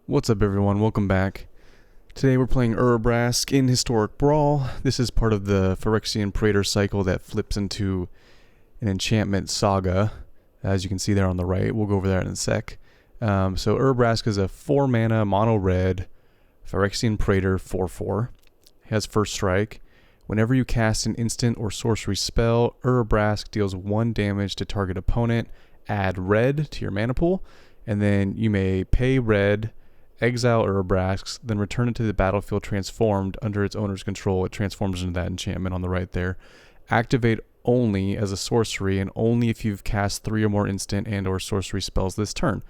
What's up everyone, welcome back. Today we're playing Urabrask in Historic Brawl. This is part of the Phyrexian Praetor cycle that flips into an enchantment saga, as you can see there on the right. We'll go over that in a sec. So Urabrask is a 4 mana mono red Phyrexian Praetor 4/4. It has First Strike. Whenever you cast an instant or sorcery spell, Urabrask deals 1 damage to target opponent. Add red to your mana pool, and then you may pay red, exile Urabrask, then return it to the battlefield transformed under its owner's control. It transforms into that enchantment on the right there. Activate only as a sorcery and only if you've cast 3 or more instant and or sorcery spells this turn.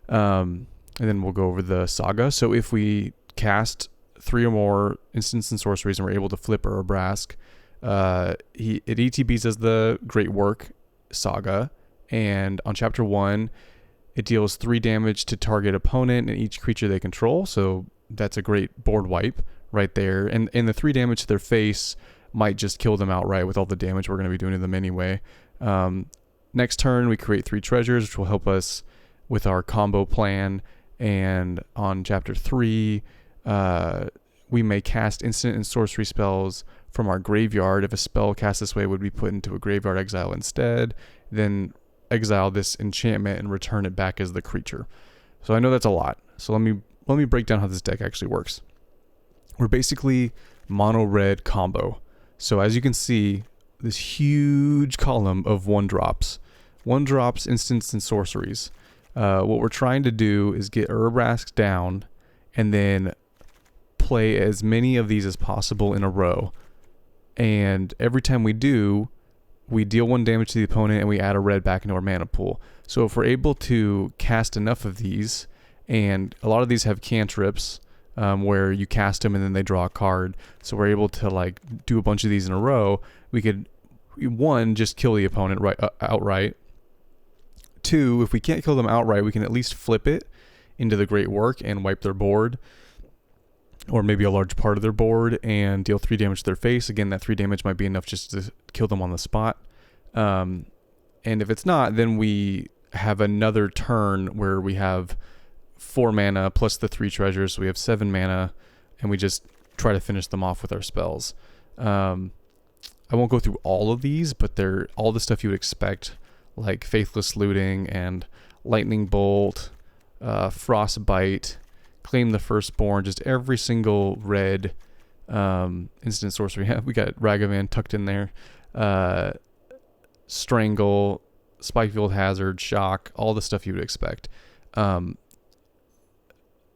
And then we'll go over the saga. So if we cast 3 or more instants and sorceries and we're able to flip Urabrask, it ETBs as the Great Work saga, and on chapter 1 it deals 3 damage to target opponent and each creature they control, so that's a great board wipe right there. And the 3 damage to their face might just kill them outright with all the damage we're going to be doing to them anyway. Next turn we create 3 treasures, which will help us with our combo plan. And on chapter 3, we may cast instant and sorcery spells from our graveyard. If a spell cast this way would be put into a graveyard exile instead, then exile this enchantment and return it back as the creature. So I know that's a lot. So let me break down how this deck actually works. We're basically mono red combo. So as you can see, this huge column of 1-drops. 1-drops, instants, and sorceries. What we're trying to do is get Urabrask down and then play as many of these as possible in a row. And every time we do, we deal 1 damage to the opponent and we add a red back into our mana pool. So if we're able to cast enough of these, and a lot of these have cantrips where you cast them and then they draw a card, so we're able to like do a bunch of these in a row, we could, 1, just kill the opponent outright. 2, if we can't kill them outright, we can at least flip it into the Great Work and wipe their board, or maybe a large part of their board, and deal 3 damage to their face. Again, that 3 damage might be enough just to kill them on the spot. And if it's not, then we have another turn where we have 4 mana plus the 3 treasures, so we have 7 mana, and we just try to finish them off with our spells. I won't go through all of these, but they're all the stuff you would expect, like Faithless Looting and Lightning Bolt, Frostbite, Claim the Firstborn, just every single red instant sorcery. We got Ragavan tucked in there. Strangle, Spikefield Hazard, Shock, all the stuff you would expect.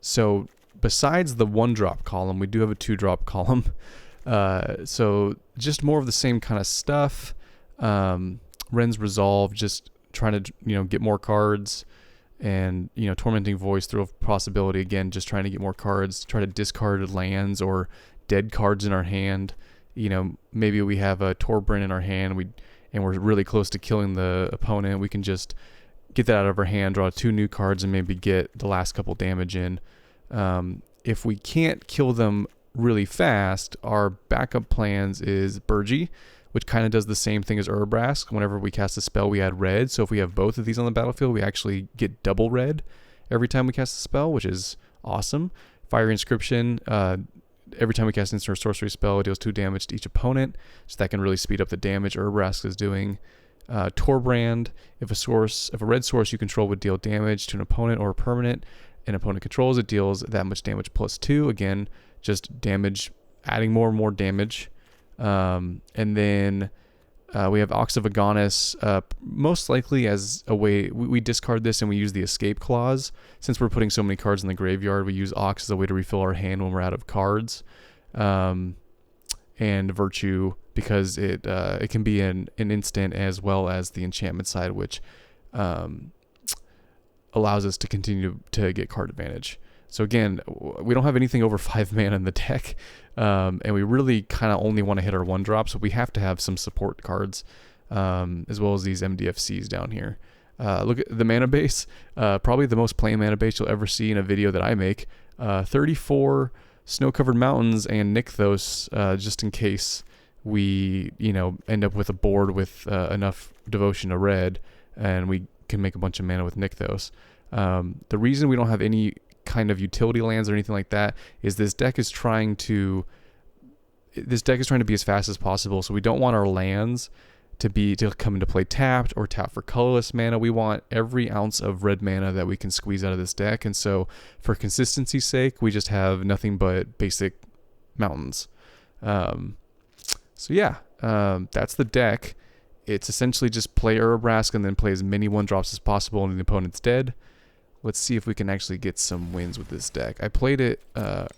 So besides the 1-drop column, we do have a 2-drop column. So just more of the same kind of stuff. Ren's Resolve, just trying to get more cards. And Tormenting Voice, Thrill of Possibility, again just trying to get more cards, try to discard lands or dead cards in our hand. Maybe we have a Torbran in our hand, and we're really close to killing the opponent. We can just get that out of our hand, draw 2 new cards, and maybe get the last couple damage in. If we can't kill them really fast, our backup plans is Burgi, which kind of does the same thing as Urabrask. Whenever we cast a spell, we add red. So if we have both of these on the battlefield, we actually get double red every time we cast a spell, which is awesome. Fire Inscription, every time we cast an instant or sorcery spell, it deals 2 damage to each opponent, so that can really speed up the damage Urabrask is doing. Torbrand, if a red source you control would deal damage to an opponent or a permanent an opponent controls, it deals that much damage plus 2. Again, just damage, adding more and more damage. And then we have Ox of Agonis, most likely as a way, we discard this and we use the escape clause. Since we're putting so many cards in the graveyard, we use Ox as a way to refill our hand when we're out of cards. And Virtue, because it can be an instant as well as the enchantment side, which allows us to continue to get card advantage. So again, we don't have anything over 5 mana in the deck, and we really kind of only want to hit our 1-drop, so we have to have some support cards, as well as these MDFCs down here. Look at the mana base, probably the most plain mana base you'll ever see in a video that I make. 34 Snow-Covered Mountains and Nykthos, just in case we end up with a board with enough devotion to red, and we can make a bunch of mana with Nykthos. The reason we don't have any kind of utility lands or anything like that, is this deck is trying to be as fast as possible. So we don't want our lands to come into play tapped or tap for colorless mana. We want every ounce of red mana that we can squeeze out of this deck. And so for consistency's sake, we just have nothing but basic mountains. So yeah, that's the deck. It's essentially just play Urabrask and then play as many 1-drops as possible and the opponent's dead. Let's see if we can actually get some wins with this deck. I played it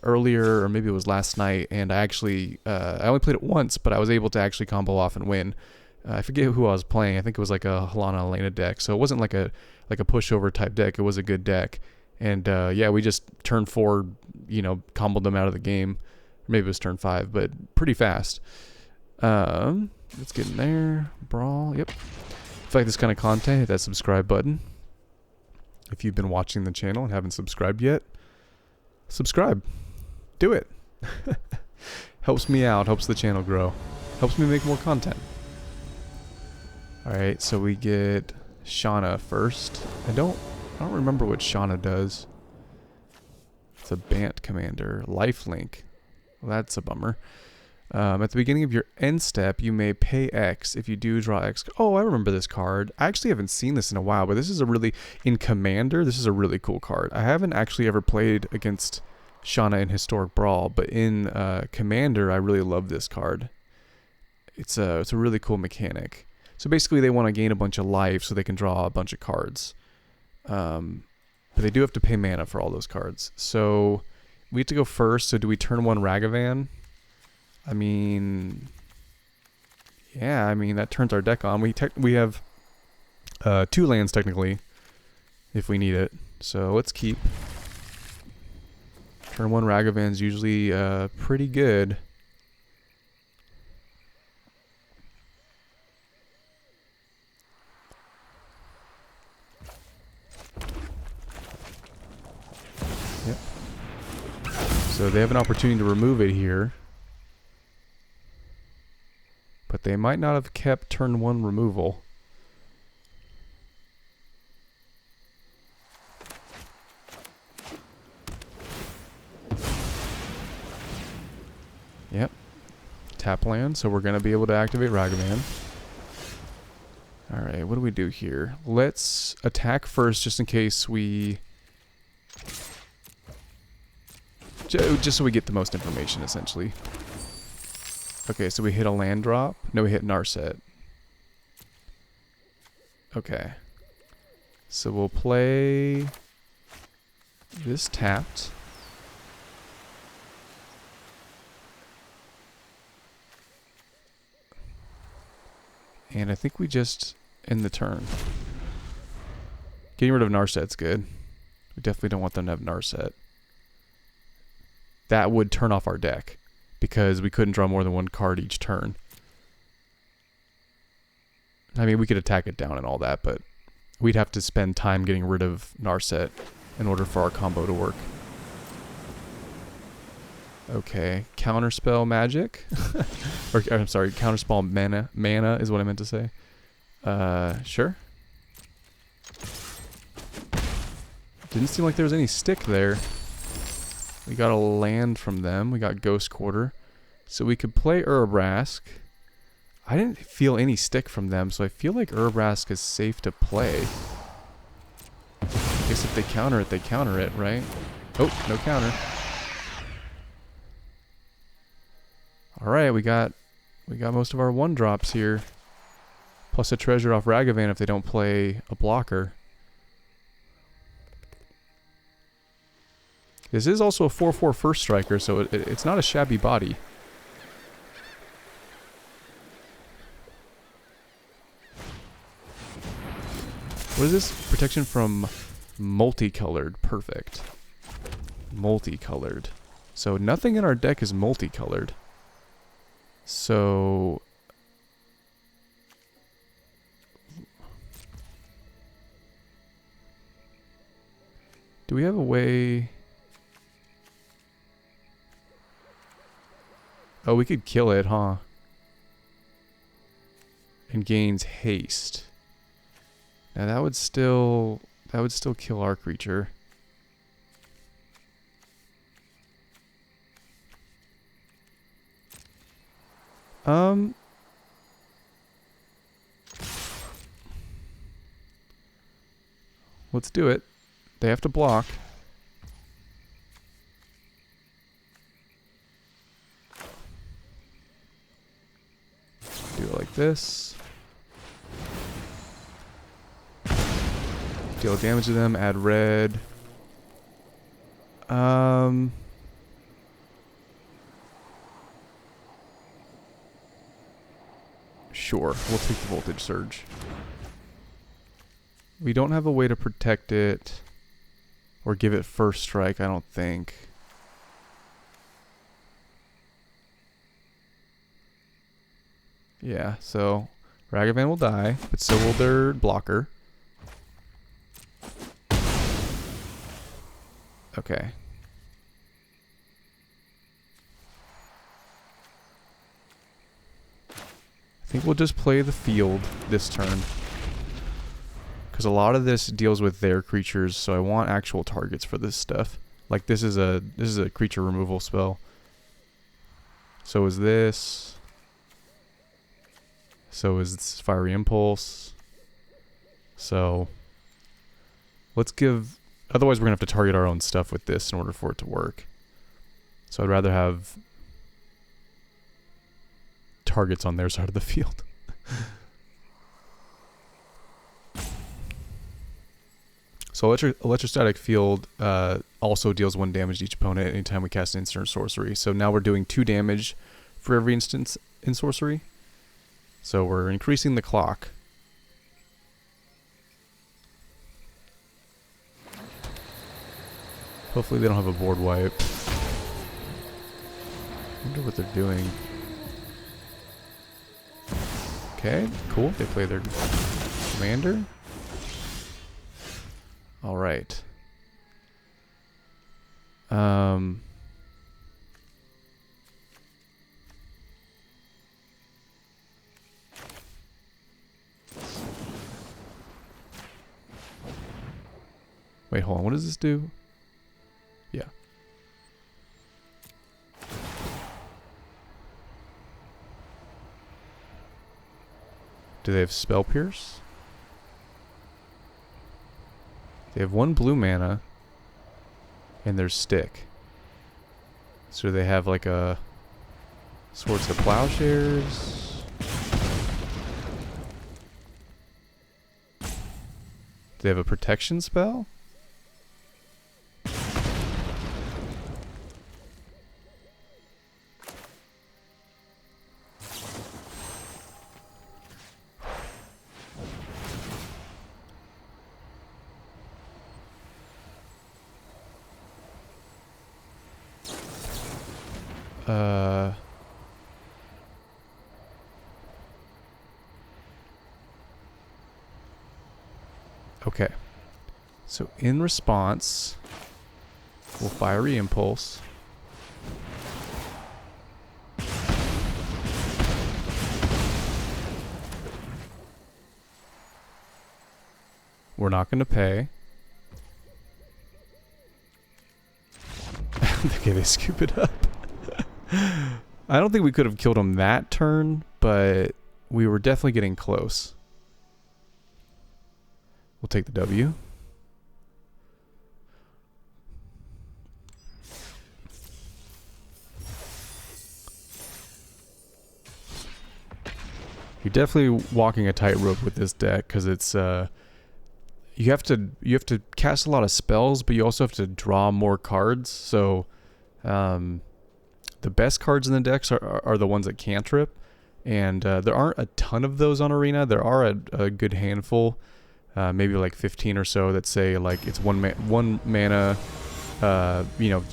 earlier, or maybe it was last night, and I only played it once, but I was able to actually combo off and win. I forget who I was playing. I think it was like a Helana Elena deck, so it wasn't like a pushover type deck. It was a good deck, and yeah, we just turn 4, comboed them out of the game. Maybe it was turn 5, but pretty fast. Let's get in there. Brawl. Yep. If you like this kind of content, hit that subscribe button. If you've been watching the channel and haven't subscribed yet, subscribe. Do it. Helps me out. Helps the channel grow. Helps me make more content. Alright, so we get Shauna first. I don't remember what Shauna does. It's a Bant commander. Lifelink. Well, that's a bummer. At the beginning of your end step, you may pay X. If you do, draw X. Oh, I remember this card. I actually haven't seen this in a while, but this is in Commander, this is a really cool card. I haven't actually ever played against Shauna in Historic Brawl, but in Commander, I really love this card. It's a really cool mechanic. So basically, they want to gain a bunch of life so they can draw a bunch of cards. But they do have to pay mana for all those cards. So we have to go first. So do we turn 1 Ragavan? I mean, yeah, that turns our deck on. We have 2 lands technically, if we need it. So let's keep. Turn 1 Ragavan's usually pretty good. Yep. So they have an opportunity to remove it here. But they might not have kept turn 1 removal. Yep. Tap land, so we're going to be able to activate Ragavan. Alright, what do we do here? Let's attack first just in case we... Just so we get the most information, essentially. Okay, so we hit a land drop. No, we hit Narset. Okay. So we'll play this tapped. And I think we just end the turn. Getting rid of Narset's good. We definitely don't want them to have Narset. That would turn off our deck, because we couldn't draw more than 1 card each turn. I mean, we could attack it down and all that, but we'd have to spend time getting rid of Narset in order for our combo to work. Okay, counterspell magic. Or I'm sorry, counterspell mana is what I meant to say. Sure. Didn't seem like there was any stick there. We got a land from them. We got Ghost Quarter. So we could play Urabrask. I didn't feel any stick from them, so I feel like Urabrask is safe to play. I guess if they counter it, right? Oh, no counter. Alright, we got most of our 1-drops here. Plus a treasure off Ragavan if they don't play a blocker. This is also a 4/4 first striker, so it's not a shabby body. What is this? Protection from multicolored. Perfect. Multicolored. So nothing in our deck is multicolored. So... do we have a way... oh, we could kill it, huh? And gains haste. Now that would still kill our creature. Let's do it. They have to block. Do it like this. Deal damage to them, add red. Sure, we'll take the voltage surge. We don't have a way to protect it or give it first strike, I don't think. Yeah, so Ragavan will die, but so will their blocker. Okay. I think we'll just play the field this turn. Because a lot of this deals with their creatures, so I want actual targets for this stuff. Like this is a creature removal spell. So is this. So is Fiery Impulse. So let's give. Otherwise we're gonna have to target our own stuff with this in order for it to work. So I'd rather have targets on their side of the field. So Electrostatic Field also deals 1 damage to each opponent anytime we cast an instant or sorcery. So now we're doing 2 damage for every instance in sorcery. So we're increasing the clock. Hopefully they don't have a board wipe. I wonder what they're doing. Okay, cool. They play their commander. All right. Wait, hold on. What does this do? Yeah. Do they have Spell Pierce? They have 1 blue mana. And their stick. So they have like a Swords to Plowshares. Do they have a protection spell? Okay. So in response, we'll Fiery Impulse. We're not going to pay. Okay, they scoop it up. I don't think we could have killed him that turn, but we were definitely getting close. We'll take the W. You're definitely walking a tightrope with this deck because it's you have to cast a lot of spells, but you also have to draw more cards. So the best cards in the decks are the ones that cantrip, and there aren't a ton of those on Arena. There are a good handful, maybe like 15 or so that say like it's one mana, you know,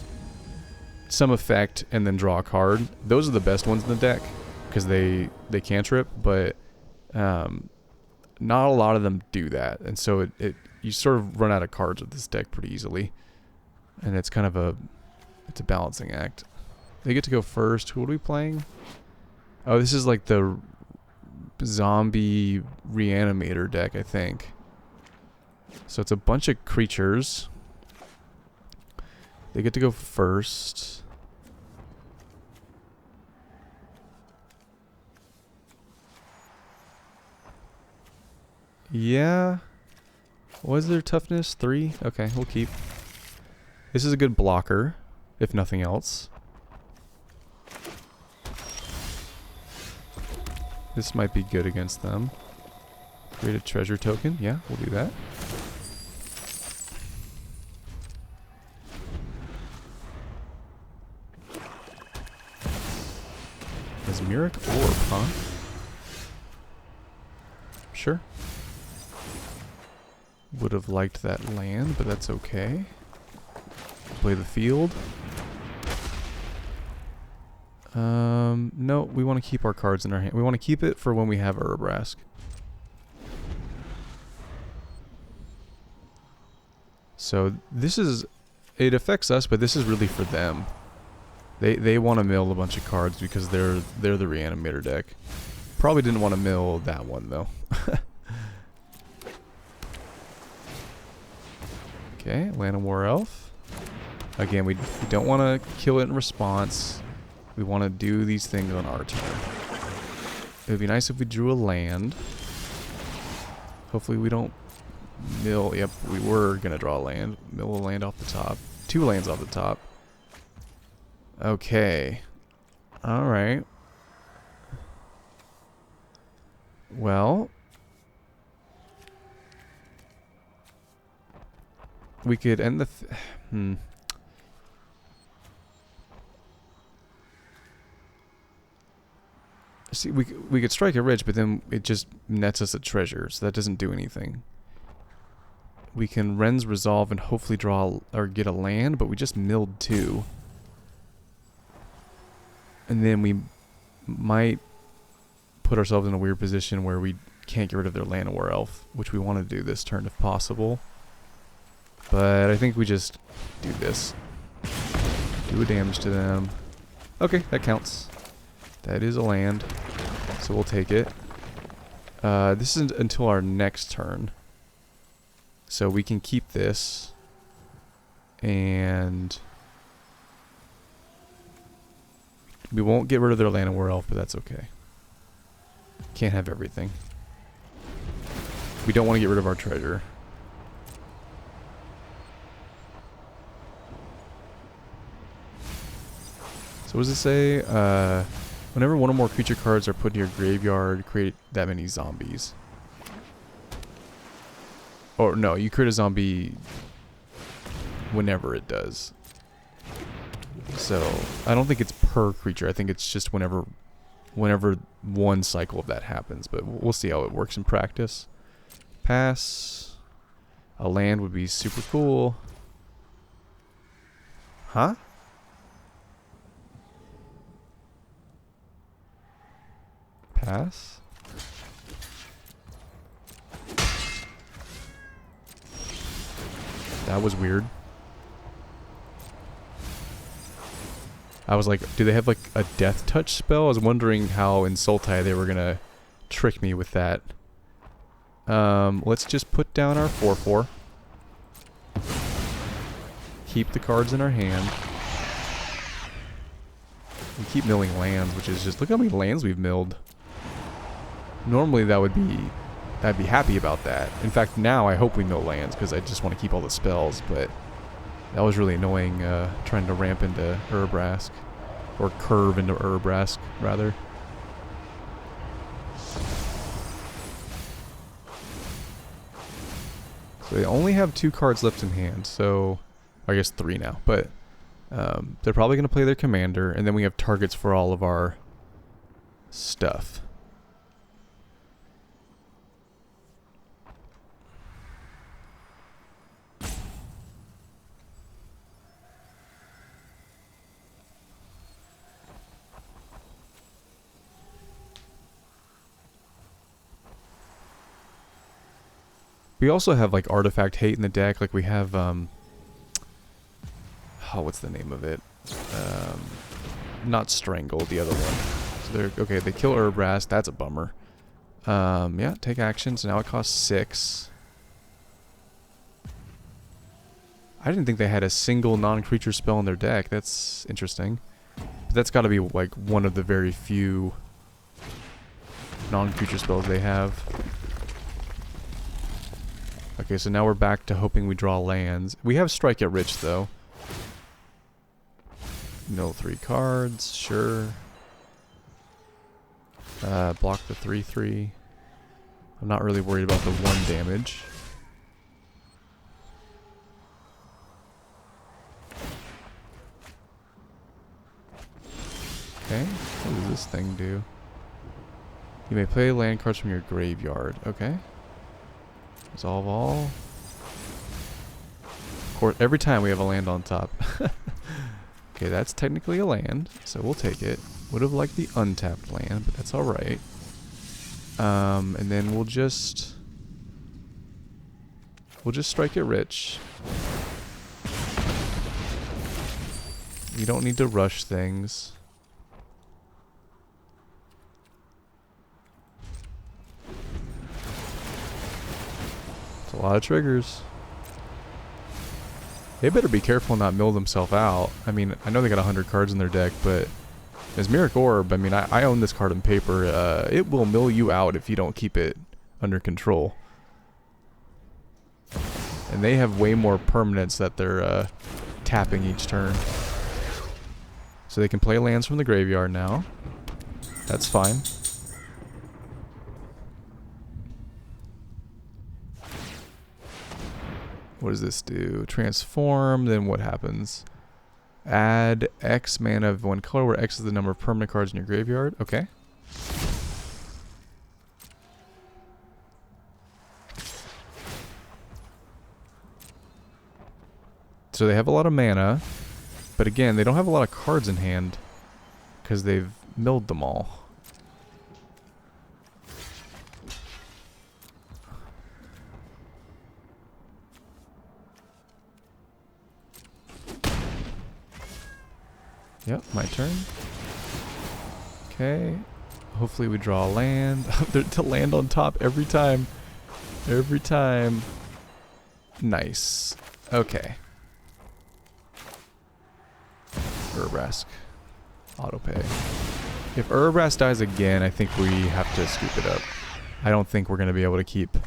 some effect and then draw a card. Those are the best ones in the deck because they cantrip, but not a lot of them do that, and so you sort of run out of cards with this deck pretty easily, and it's kind of a balancing act. They get to go first. Who are we playing? Oh, this is like the zombie reanimator deck, I think. So it's a bunch of creatures. They get to go first. Yeah. Was their toughness 3? Okay, we'll keep. This is a good blocker, if nothing else. This might be good against them. Create a treasure token. Yeah, we'll do that. Mesmeric Orb, huh? Sure. Would have liked that land, but that's okay. Play the field. No, we want to keep our cards in our hand. We want to keep it for when we have Urabrask. So this is, it affects us, but this is really for them. They want to mill a bunch of cards because they're the reanimator deck. Probably didn't want to mill that one though. Okay, Land of War Elf. Again, we don't want to kill it in response. We want to do these things on our turn. It would be nice if we drew a land. Hopefully we don't mill. Yep, we were going to draw a land. Mill a land off the top. 2 lands off the top. Okay. Alright. Well, we could end the... See, we could strike a ridge, but then it just nets us a treasure, so that doesn't do anything. We can Ren's Resolve and hopefully draw or get a land, but we just milled 2. And then we might put ourselves in a weird position where we can't get rid of their Land of War Elf, which we want to do this turn if possible. But I think we just do this. Do a damage to them. Okay, that counts. That is a land, so we'll take it. This is until our next turn. So we can keep this. And we won't get rid of their Land of War Elf, but that's okay. Can't have everything. We don't want to get rid of our treasure. So what does it say? Whenever one or more creature cards are put in your graveyard, create that many zombies. Or no, you create a zombie whenever it does. So I don't think it's per creature. I think it's just whenever one cycle of that happens. But we'll see how it works in practice. Pass. A land would be super cool. Huh? Pass. That was weird. I was like, do they have like a death touch spell? I was wondering how in Sultai they were gonna trick me with that. Let's just put down our 4/4. Keep the cards in our hand. We keep milling lands, which is just, look how many lands we've milled. Normally I'd be happy about that. In fact, now I hope we mill lands because I just want to keep all the spells, but that was really annoying trying to ramp into Urabrask. Or curve into Urabrask, rather. So they only have 2 cards left in hand, so I guess 3 now, but they're probably going to play their commander, and then we have targets for all of our stuff. We also have like Artifact Hate in the deck, like we have oh, what's the name of it? Not Strangle, the other one. So they're okay, they kill Urabrask, that's a bummer. Yeah, take action, so now it costs 6. I didn't think they had a single non-creature spell in their deck. That's interesting. But that's gotta be like one of the very few non-creature spells they have. Okay, so now we're back to hoping we draw lands. We have Strike at Rich, though. Mill 3 cards, sure. Block the 3/3. I'm not really worried about the 1 damage. Okay, what does this thing do? You may play land cards from your graveyard. Okay. Resolve all. Of course, every time we have a land on top. Okay, that's technically a land, so we'll take it. Would have liked the untapped land, but that's alright. And then we'll just strike it rich. You don't need to rush things. It's a lot of triggers. They better be careful and not mill themselves out. I mean, I know they got 100 cards in their deck, but Mesmeric Orb, I mean, I own this card on paper. It will mill you out if you don't keep it under control. And they have way more permanents that they're tapping each turn. So they can play lands from the graveyard now. That's fine. What does this do? Transform, then what happens? Add X mana of 1 color, where X is the number of permanent cards in your graveyard. Okay. So they have a lot of mana, but again, they don't have a lot of cards in hand because they've milled them all. Yep, my turn. Okay. Hopefully we draw a land. To land on top every time. Every time. Nice. Okay. Urabrask. Autopay. If Urabrask dies again, I think we have to scoop it up. I don't think we're going to be able to keep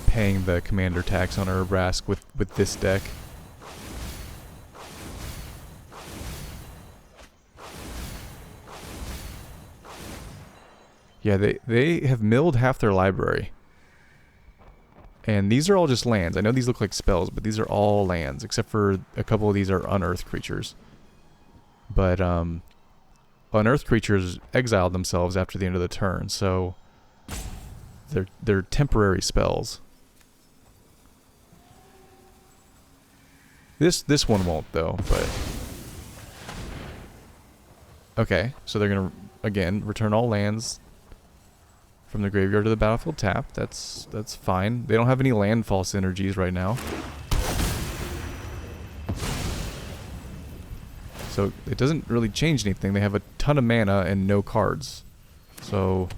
paying the commander tax on Urabrask with this deck. Yeah, they have milled half their library. And these are all just lands. I know these look like spells, but these are all lands, except for a couple of these are unearthed creatures. But unearthed creatures exiled themselves after the end of the turn, so they're temporary spells. This one won't though, but okay, so they're gonna again return all lands from the graveyard to the battlefield tap. That's fine. They don't have any landfall synergies right now. So it doesn't really change anything. They have a ton of mana and no cards. So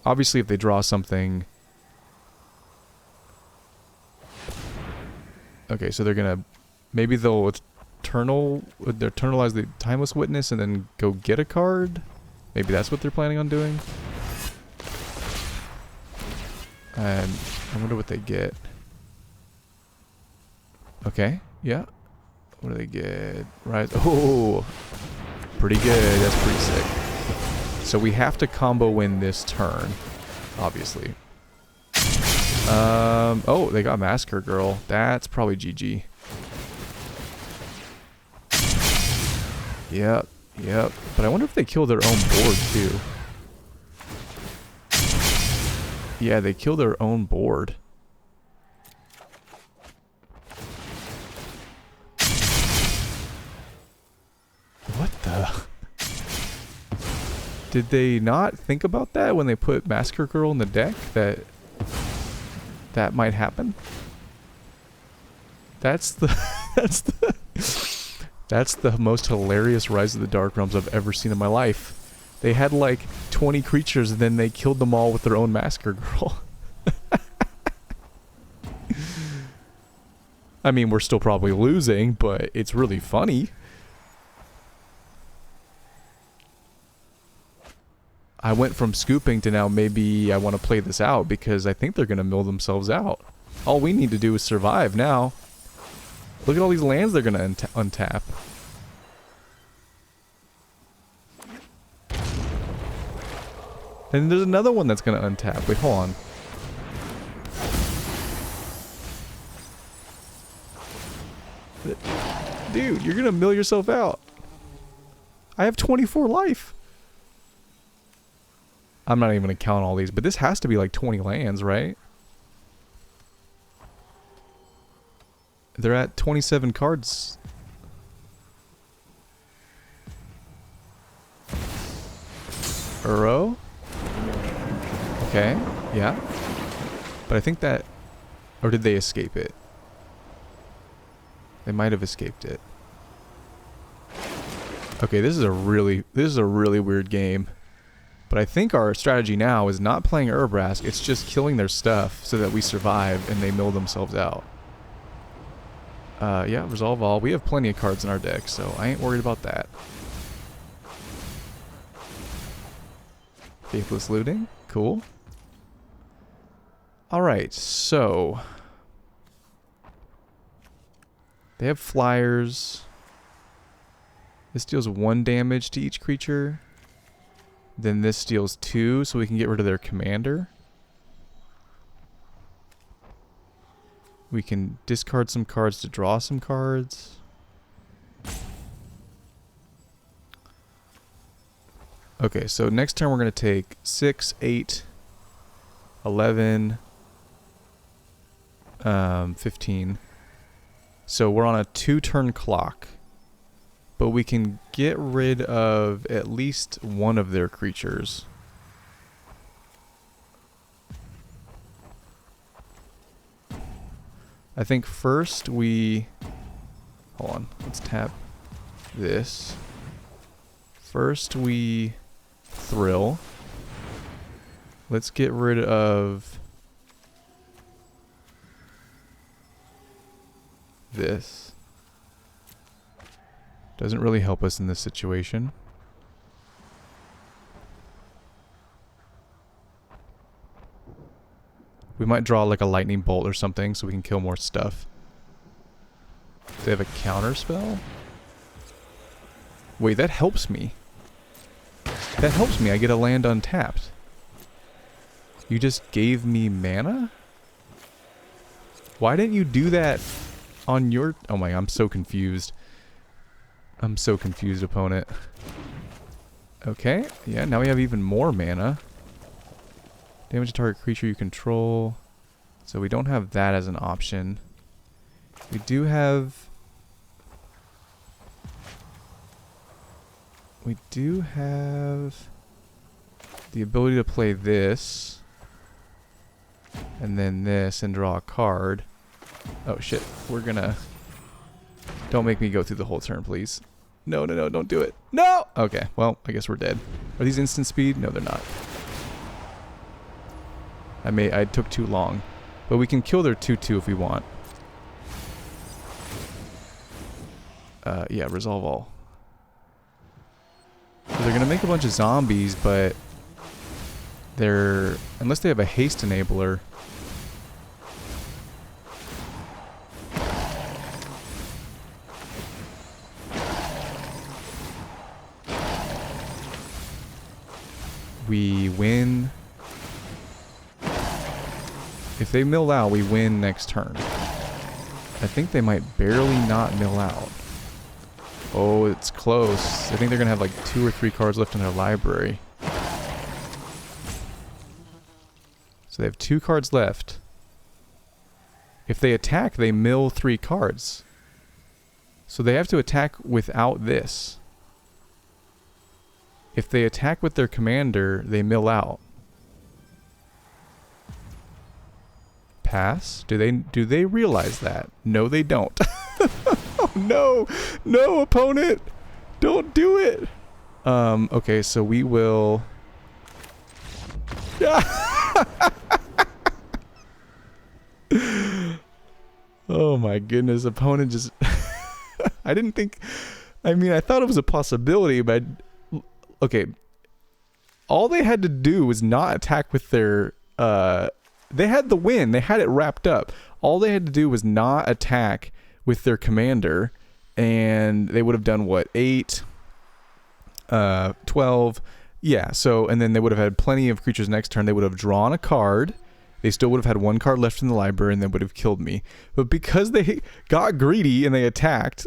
obviously if they draw something... Okay, so they're gonna... Maybe they'll eternalize the Timeless Witness and then go get a card? Maybe that's what they're planning on doing. And I wonder what they get. Okay, yeah. What do they get? Right. Oh, pretty good. That's pretty sick. So we have to combo win this turn, obviously. Oh, they got Massacre Girl. That's probably GG. Yep. Yep, but I wonder if they kill their own board too. Yeah, they kill their own board. What the? Did they not think about that when they put Massacre Girl in the deck? That might happen? That's the... That's the most hilarious Rise of the Dark Realms I've ever seen in my life. They had like 20 creatures and then they killed them all with their own Massacre Girl. I mean, we're still probably losing, but it's really funny. I went from scooping to now maybe I want to play this out because I think they're going to mill themselves out. All we need to do is survive now. Look at all these lands they're going to untap. And there's another one that's going to untap. Wait, hold on. Dude, you're going to mill yourself out. I have 24 life. I'm not even going to count all these, but this has to be like 20 lands, right? They're at 27 cards. Uro? Okay, yeah. But I think that... Or did they escape it? They might have escaped it. Okay, this is a really weird game. But I think our strategy now is not playing Urabrask, it's just killing their stuff so that we survive and they mill themselves out. Yeah, resolve all. We have plenty of cards in our deck, so I ain't worried about that. Faithless Looting, cool. Alright, so... They have flyers. This deals 1 damage to each creature. Then this deals 2, so we can get rid of their commander. We can discard some cards to draw some cards. Okay, so next turn we're going to take 6, 8, 11, 15. So we're on a 2-turn clock. But we can get rid of at least one of their creatures. I think first we... Hold on, let's tap this. First we thrill. Let's get rid of this. Doesn't really help us in this situation. We might draw like a lightning bolt or something so we can kill more stuff. Do they have a counter spell? Wait, that helps me. That helps me. I get a land untapped. You just gave me mana? Why didn't you do that on your... Oh my, I'm so confused. I'm so confused, opponent. Okay, yeah, now we have even more mana. Damage to target creature you control. So we don't have that as an option. We do have... We do have the ability to play this. And then this and draw a card. Oh shit, we're gonna... Don't make me go through the whole turn, please. No, no, no, don't do it. No! Okay, well, I guess we're dead. Are these instant speed? No, they're not. I took too long. But we can kill their 2/2 if we want. Yeah, resolve all. So they're gonna make a bunch of zombies, but they're... Unless they have a haste enabler... We win. If they mill out, we win next turn. I think they might barely not mill out. Oh, it's close. I think they're going to have like 2 or 3 cards left in their library. So they have 2 cards left. If they attack, they mill 3 cards. So they have to attack without this. If they attack with their commander, they mill out. Pass? Do they realize that? No, they don't. Oh no! No, opponent! Don't do it! Okay, so we will... Oh my goodness, opponent just... I didn't think... I mean, I thought it was a possibility, but... Okay. all they had to do was not attack with their they had the win. They had it wrapped up. All they had to do was not attack with their commander, and they would have done what, 8, 12, yeah. So, and then they would have had plenty of creatures next turn. They would have drawn a card. They still would have had 1 card left in the library, and they would have killed me. But because they got greedy and they attacked,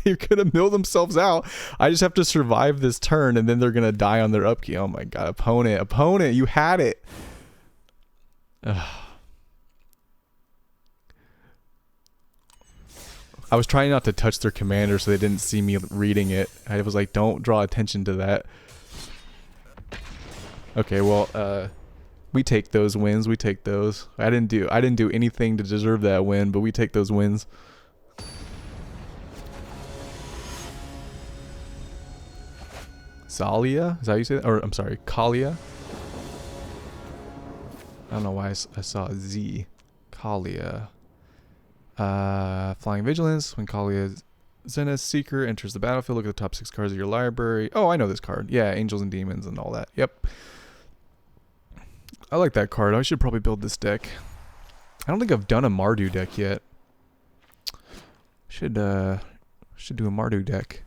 they could have milled themselves out. I just have to survive this turn, and then they're gonna die on their upkeep. Oh my god, opponent, you had it. Ugh. I was trying not to touch their commander so they didn't see me reading it. I was like, don't draw attention to that. Okay, well, we take those wins. We take those. I didn't do anything to deserve that win, but we take those wins. Zalia? Is that how you say that? Or, I'm sorry, Kalia? I don't know why I saw a Z. Kalia. Flying Vigilance. When Kalia Zenith Seeker enters the battlefield, look at the top 6 cards of your library. Oh, I know this card. Yeah, Angels and Demons and all that. Yep. I like that card. I should probably build this deck. I don't think I've done a Mardu deck yet. Should do a Mardu deck.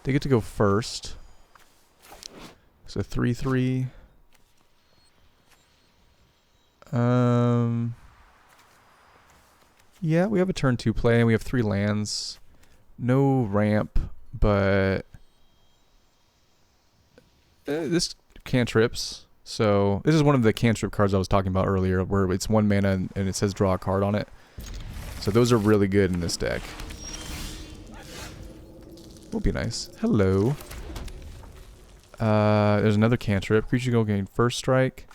They get to go first. So 3/3. Yeah, we have a turn 2 play and we have 3 lands. No ramp, but this cantrips. So this is one of the cantrip cards I was talking about earlier, where it's 1 mana and it says draw a card on it. So those are really good in this deck. Will be nice. Hello. There's another cantrip. Creature go gain first strike.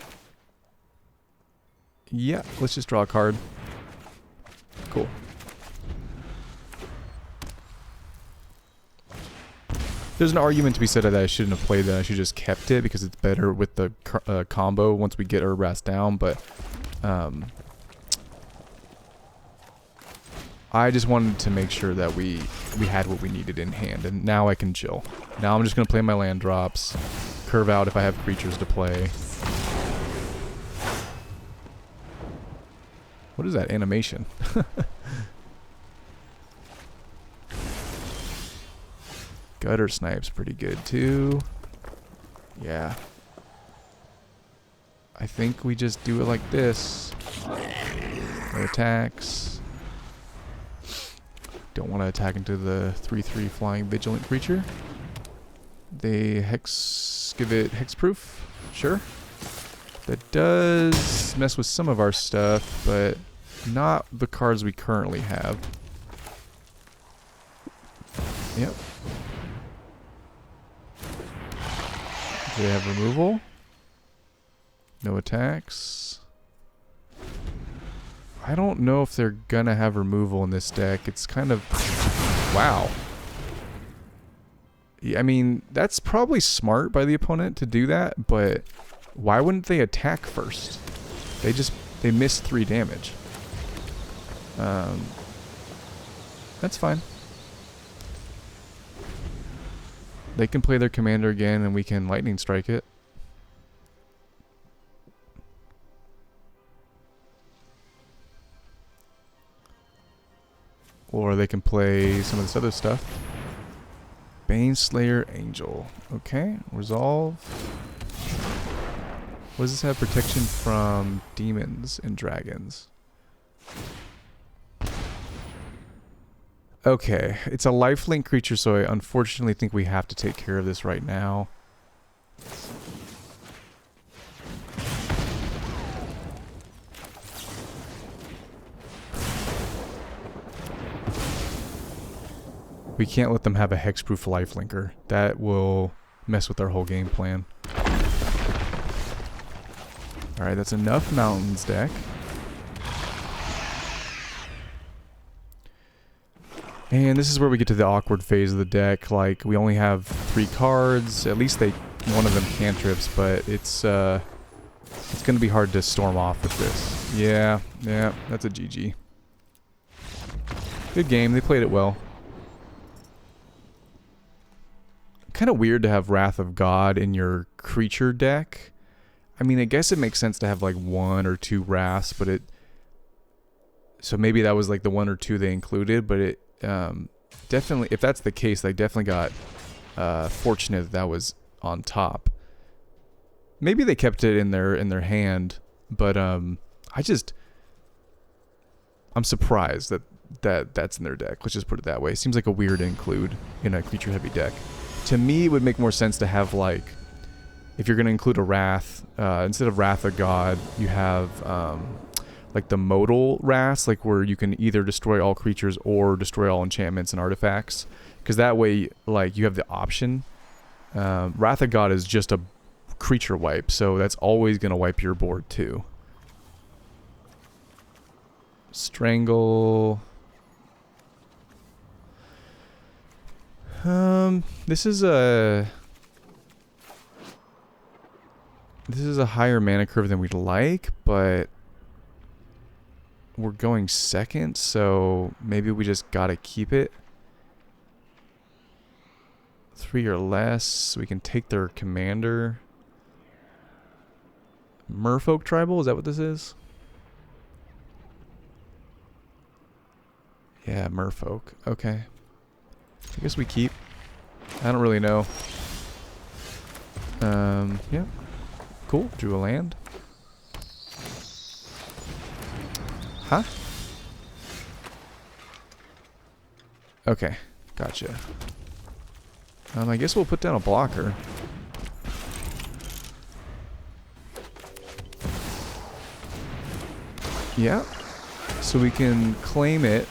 Yeah, let's just draw a card. Cool. There's an argument to be said that I shouldn't have played that. I should just kept it because it's better with the combo once we get Urabrask down. But I just wanted to make sure that we had what we needed in hand, and now I can chill. Now I'm just gonna play my land drops, curve out if I have creatures to play. What is that animation? Gutter Snipe's pretty good too. Yeah. I think we just do it like this. No attacks. Don't want to attack into the 3/3 flying vigilant creature. They give it hexproof. Sure. That does mess with some of our stuff, but not the cards we currently have. Yep. Do they have removal? No attacks. I don't know if they're gonna have removal in this deck. It's kind of... Wow. I mean, that's probably smart by the opponent to do that, but why wouldn't they attack first? They missed 3 damage. That's fine. They can play their commander again and we can lightning strike it. Or they can play some of this other stuff. Baneslayer Angel. Okay, resolve. What does this have? Protection from demons and dragons. Okay, it's a lifelink creature, so I unfortunately think we have to take care of this right now. We can't let them have a hexproof lifelinker. That will mess with our whole game plan. Alright, that's enough mountains deck. And this is where we get to the awkward phase of the deck. Like, we only have 3 cards. At least one of them cantrips, but it's gonna be hard to storm off with this. Yeah, that's a GG. Good game, they played it well. Kind of weird to have Wrath of God in your creature deck. I mean, I guess it makes sense to have like 1 or 2 wraths, but it... So maybe that was like the 1 or 2 they included, but it definitely, if that's the case, they definitely got fortunate that that was on top. Maybe they kept it in their hand, but I'm surprised that that's in their deck. Let's just put it that way. It seems like a weird include in a creature heavy deck. To me, it would make more sense to have, like, if you're going to include a Wrath, instead of Wrath of God, you have like the modal Wraths, like where you can either destroy all creatures or destroy all enchantments and artifacts. Because that way, like, you have the option. Wrath of God is just a creature wipe, so that's always going to wipe your board too. Strangle. This is a higher mana curve than we'd like, but we're going second, so maybe we just gotta keep it. 3 or less. We can take their commander. Merfolk Tribal, is that what this is? Yeah, Merfolk. Okay. I guess we keep. I don't really know. Yeah. Cool. Drew a land. Huh? Okay. Gotcha. I guess we'll put down a blocker. Yeah. So we can claim it.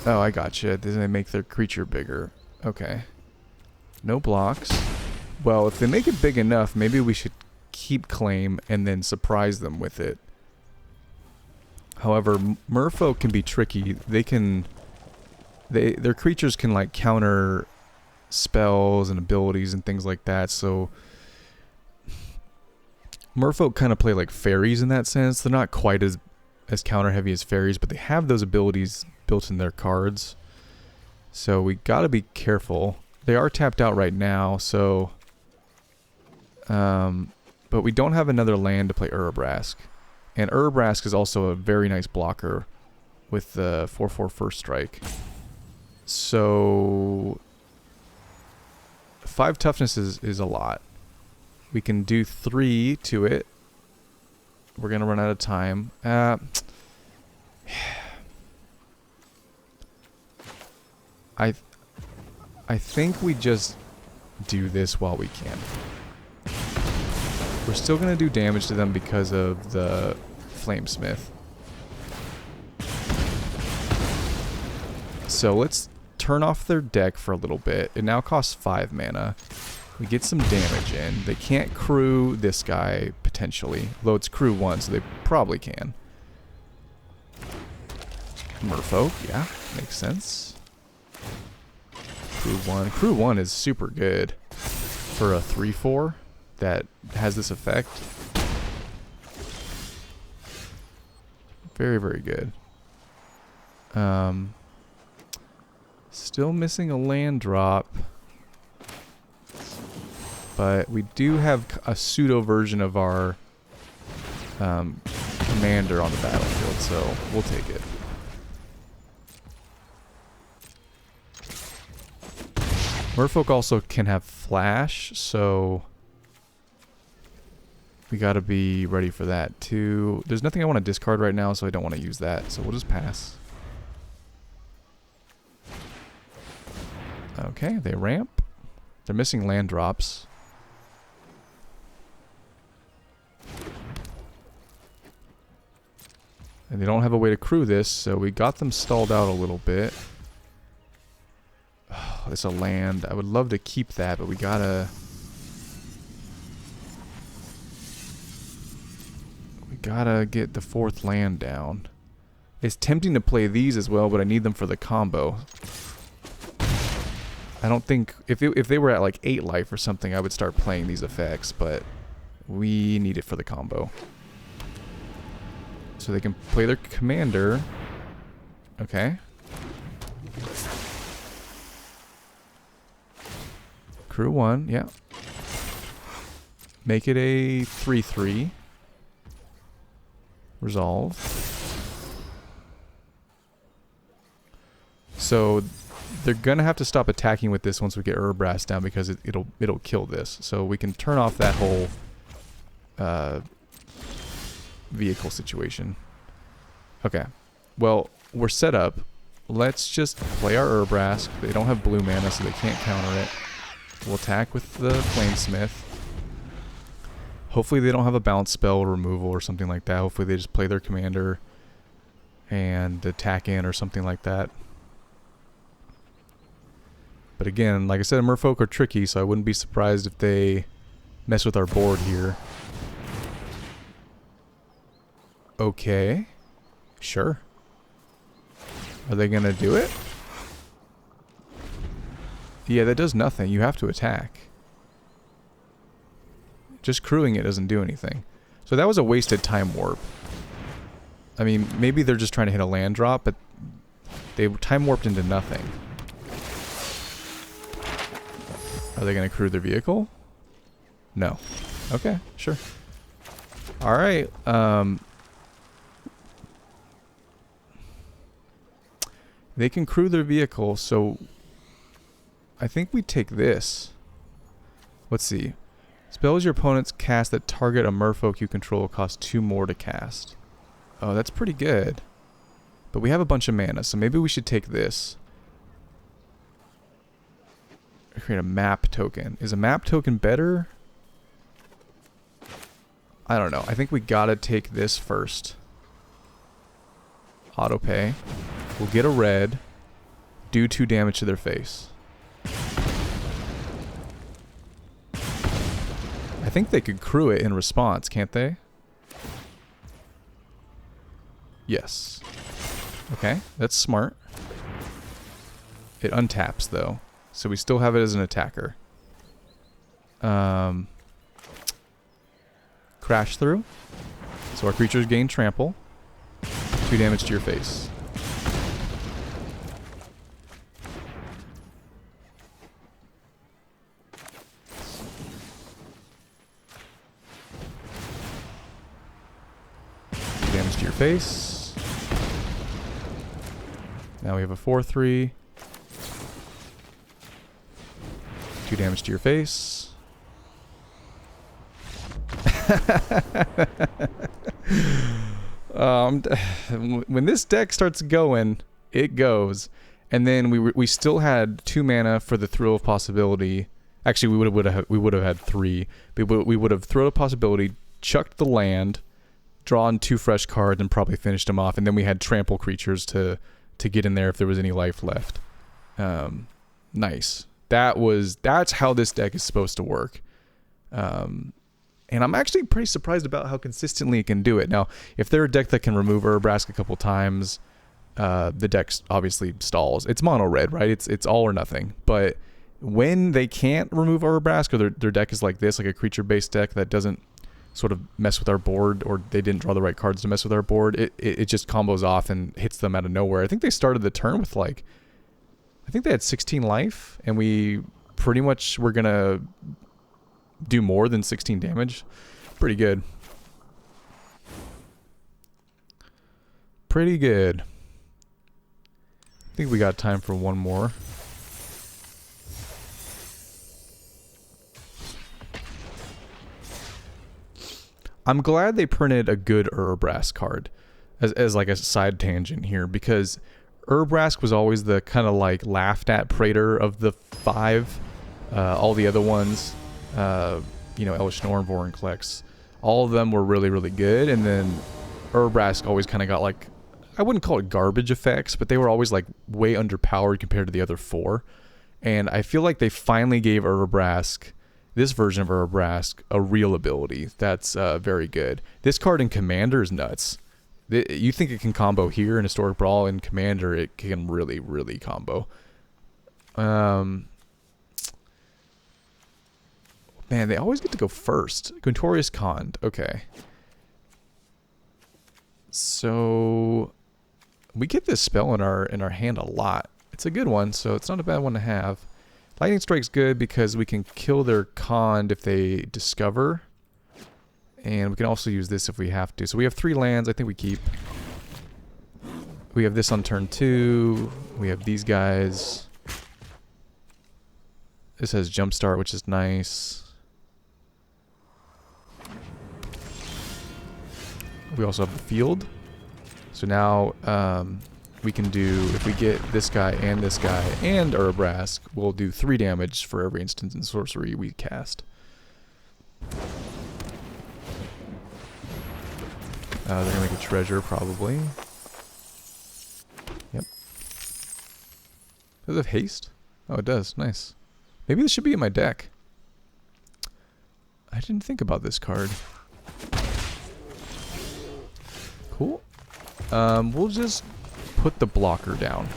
Oh, I gotcha. Doesn't they make their creature bigger? Okay. No blocks. Well, if they make it big enough, maybe we should keep claim and then surprise them with it. However, Merfolk can be tricky. They can... Their creatures can, like, counter spells and abilities and things like that, so... Merfolk kind of play like fairies in that sense. They're not quite as counter heavy as fairies, but they have those abilities built in their cards. So we gotta be careful. They are tapped out right now, so... but we don't have another land to play Urabrask. And Urabrask is also a very nice blocker with the 4/4 First Strike. So... 5 toughness is a lot. We can do 3 to it. We're gonna run out of time. I think we just do this while we can. We're still gonna do damage to them because of the Flamesmith. So let's turn off their deck for a little bit. It now costs 5 mana. We get some damage in. They can't crew this guy, potentially. Though it's crew 1, so they probably can. Merfolk, yeah, makes sense. Crew 1. Crew 1 is super good for a 3/4 that has this effect. Very, very good. Still missing a land drop. But we do have a pseudo version of our commander on the battlefield, so we'll take it. Merfolk also can have flash, so we gotta be ready for that too. There's nothing I want to discard right now, so I don't want to use that, so we'll just pass. Okay, they ramp. They're missing land drops. And they don't have a way to crew this, so we got them stalled out a little bit. Oh, it's a land. I would love to keep that, but we gotta... We gotta get the 4th land down. It's tempting to play these as well, but I need them for the combo. I don't think... If they were at like 8 life or something, I would start playing these effects, but we need it for the combo. So they can play their commander. Okay. Crew 1, yeah. Make it a 3/3. Resolve. So they're gonna have to stop attacking with this once we get Urabrask down because it'll kill this. So we can turn off that whole vehicle situation. Okay. Well, we're set up. Let's just play our Urabrask. They don't have blue mana, so they can't counter it. We'll attack with the Flamesmith. Hopefully they don't have a bounce spell or removal or something like that. Hopefully they just play their commander and attack in or something like that. But again, like I said, merfolk are tricky, so I wouldn't be surprised if they mess with our board here. Okay. Sure. Are they going to do it? Yeah, that does nothing. You have to attack. Just crewing it doesn't do anything. So that was a wasted time warp. I mean, maybe they're just trying to hit a land drop, but they time warped into nothing. Are they going to crew their vehicle? No. Okay, sure. Alright, they can crew their vehicle, so I think we take this. Let's see. Spells your opponents cast that target a merfolk you control cost 2 more to cast. Oh, that's pretty good. But we have a bunch of mana, so maybe we should take this. Create a map token. Is a map token better? I don't know. I think we gotta take this first. Auto pay. We'll get a red. Do 2 damage to their face. I think they could crew it in response, can't they? Yes. Okay, that's smart. It untaps though, so we still have it as an attacker. Crash through. So our creatures gain trample. 2 damage to your face. Damage to your face. Now we have a 4/3. 2 damage to your face. When this deck starts going, it goes. And then we still had 2 mana for the Thrill of Possibility. Actually, we would have had 3. We would have Thrill of Possibility, chucked the land, drawn 2 fresh cards, and probably finished them off. And then we had trample creatures to get in there if there was any life left. Nice. That's how this deck is supposed to work. And I'm actually pretty surprised about how consistently it can do it. Now, if they're a deck that can remove Urabrask a couple times, the deck obviously stalls. It's mono red, right? It's all or nothing. But when they can't remove Urabrask, or their deck is like this, like a creature-based deck that doesn't sort of mess with our board, or they didn't draw the right cards to mess with our board, it just combos off and hits them out of nowhere. I think they started the turn with I think they had 16 life, and we pretty much were going to do more than 16 damage. Pretty good. Pretty good. I think we got time for one more. I'm glad they printed a good Urabrask card as like a side tangent here, because Urabrask was always the kind of like laughed at praetor of the 5. All the other ones, Elish Norn, Vorinclex, all of them were really, really good. And then Urabrask always kind of got like, I wouldn't call it garbage effects, but they were always like way underpowered compared to the other 4. And I feel like they finally gave Urabrask, this version of Urabrask, a real ability that's very good. This card in Commander is nuts. You think it can combo here in Historic Brawl, in Commander it can really, really combo. Man, they always get to go first. Guntorius Khand. Okay. So we get this spell in our hand a lot. It's a good one, so it's not a bad one to have. Lightning Strike's good because we can kill their Cond if they discover. And we can also use this if we have to. So we have 3 lands. I think we keep. We have this on turn 2. We have these guys. This has Jumpstart, which is nice. We also have the field. So now we can do, if we get this guy and Urabrask, we'll do 3 damage for every instant and sorcery we cast. They're going to make a treasure, probably. Yep. Does it have haste? Oh, it does. Nice. Maybe this should be in my deck. I didn't think about this card. Cool. We'll just put the blocker down.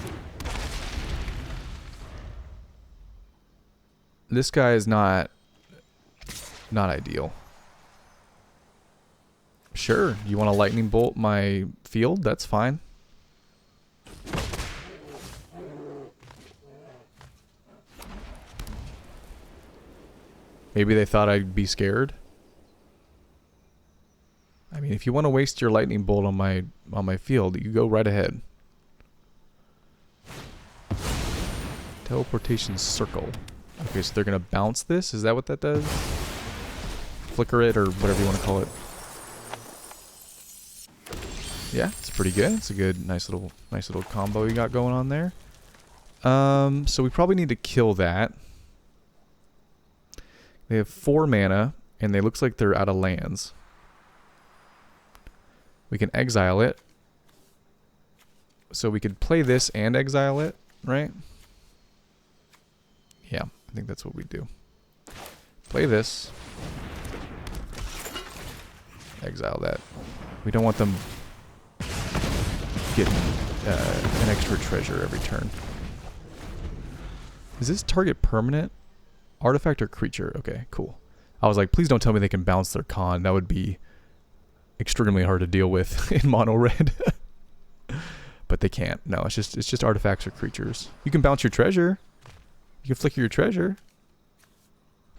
This guy is not ideal. Sure, you want to lightning bolt my field? That's fine. Maybe they thought I'd be scared. I mean, if you want to waste your lightning bolt on my field, you go right ahead. Teleportation circle. Okay, so they're gonna bounce this. Is that what that does? Flicker it or whatever you want to call it. Yeah, it's pretty good. It's a good, nice little combo you got going on there. So we probably need to kill that. They have 4 mana, and they looks like they're out of lands. We can exile it. So we could play this and exile it, right? Yeah, I think that's what we do. Play this. Exile that. We don't want them getting an extra treasure every turn. Is this target permanent? Artifact or creature? Okay, cool. I was like, please don't tell me they can bounce their con. That would be extremely hard to deal with in mono red. But they can't. No, it's just artifacts or creatures. You can bounce your treasure. You can flicker your treasure.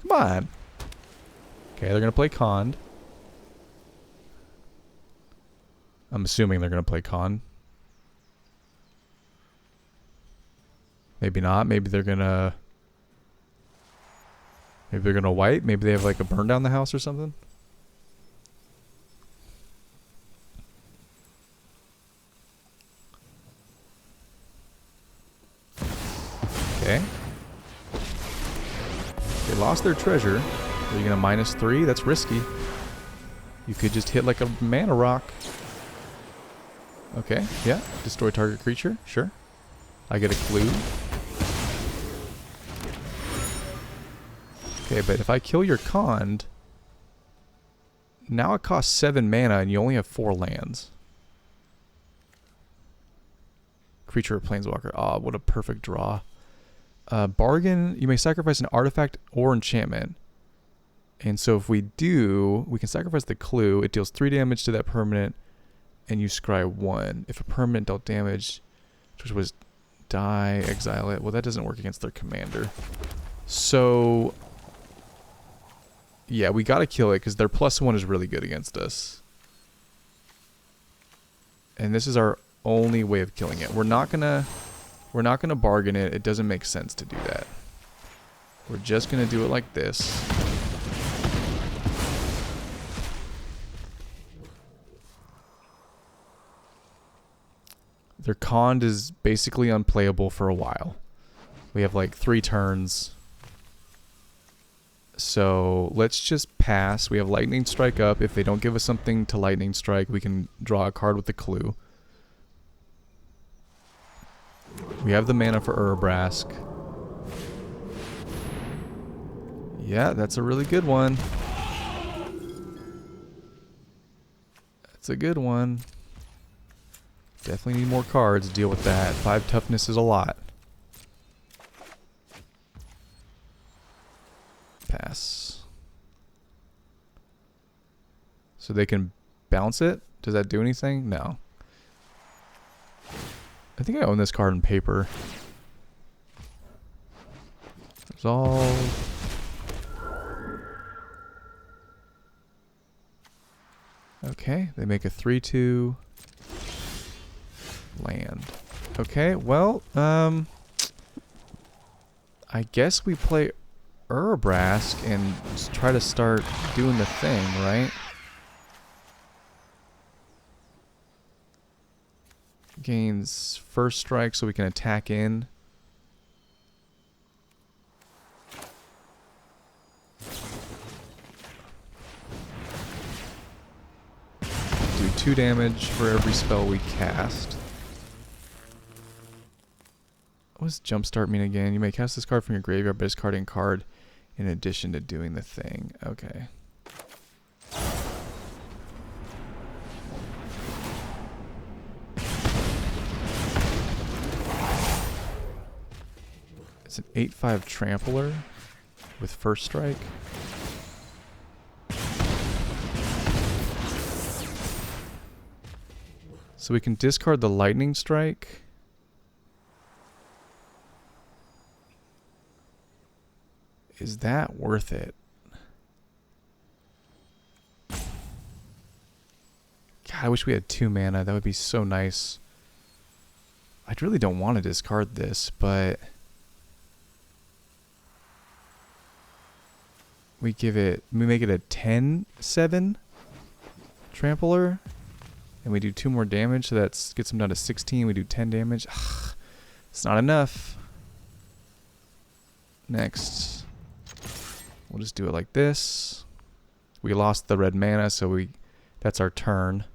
Come on. Okay, they're gonna play con. I'm assuming they're gonna play con. Maybe not. Maybe they're gonna white. Maybe they have like a burn down the house or something. Okay. They lost their treasure. Are you gonna -3? That's risky. You could just hit like a mana rock. Okay, yeah. Destroy target creature. Sure. I get a clue. Okay, but if I kill your Cond, now it costs 7 mana and you only have 4 lands. Creature or planeswalker. Ah, what a perfect draw. Bargain, you may sacrifice an artifact or enchantment. And so if we do, we can sacrifice the clue. It deals 3 damage to that permanent and you scry 1. If a permanent dealt damage, which was die, exile it. Well, that doesn't work against their commander. So yeah, we gotta kill it because their +1 is really good against us. And this is our only way of killing it. We're not gonna bargain it. It doesn't make sense to do that. We're just gonna do it like this. Their Cond is basically unplayable for a while. We have like 3 turns. So let's just pass. We have Lightning Strike up. If they don't give us something to Lightning Strike, we can draw a card with the clue. We have the mana for Urabrask. Yeah, that's a really good one. That's a good one. Definitely need more cards to deal with that. 5 toughness is a lot. Pass. So they can bounce it? Does that do anything? No. I think I own this card in paper. Resolve. Okay, they make a 3/2 land. Okay, well, I guess we play Urabrask and just try to start doing the thing, right? Gains first strike so we can attack in. Do 2 damage for every spell we cast. What does Jumpstart mean again? You may cast this card from your graveyard by discarding a card in addition to doing the thing. Okay. It's an 8/5 Trampler with first strike. So we can discard the Lightning Strike. Is that worth it? God, I wish we had 2 mana. That would be so nice. I really don't want to discard this, but we make it a 10/7 Trampler. And we do 2 more damage, so that gets him down to 16. We do 10 damage. Ugh, it's not enough. Next. We'll just do it like this. We lost the red mana, so that's our turn.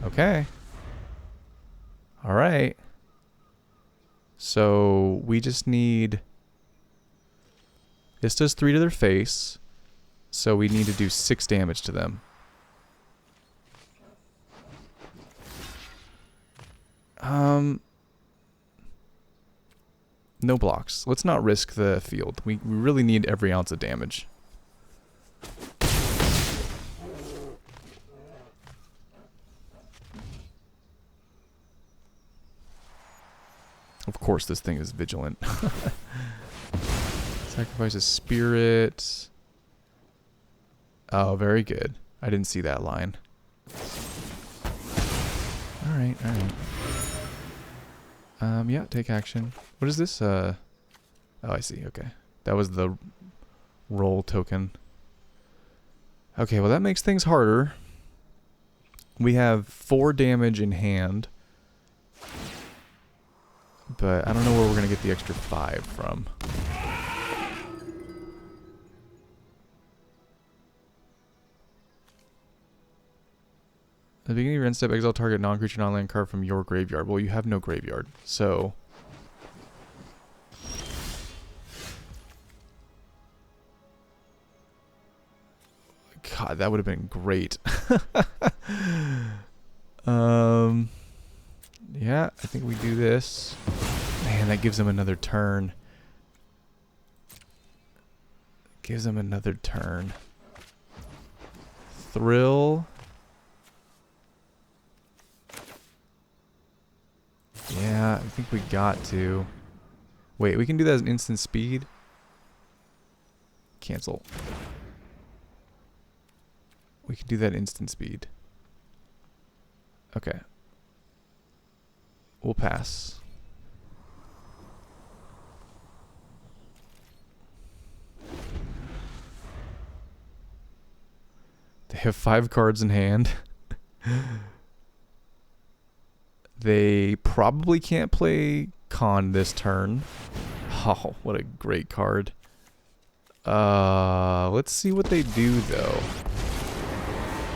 Okay. Alright. So we just need... This does 3 to their face, so we need to do 6 damage to them. No blocks. Let's not risk the field. We really need every ounce of damage. Of course this thing is vigilant. Sacrifice a spirit. Oh, very good. I didn't see that line. Alright, alright. Yeah, take action. What is this? Oh, I see. Okay. That was the roll token. Okay, well that makes things harder. We have 4 damage in hand. But I don't know where we're going to get the extra 5 from. At the beginning of your end step, exile target non-creature non-land card from your graveyard. Well, you have no graveyard, so... God, that would have been great. Yeah, I think we do this. Man, that gives him another turn. Gives him another turn. Thrill... Yeah, I think we got to. Wait, we can do that as an instant speed? Cancel. We can do that instant speed. Okay. We'll pass. They have 5 cards in hand. They probably can't play Con this turn. Oh, what a great card. Let's see what they do, though.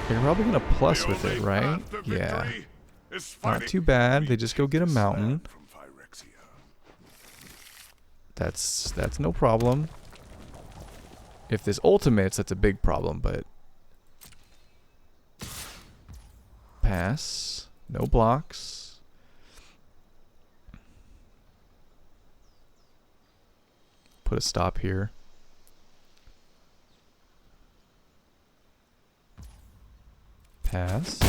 They're probably going to plus with it, right? Yeah. Not too bad. They just go get a mountain. That's no problem. If this ultimates, that's a big problem, but... Pass. No blocks. Put a stop here. Pass.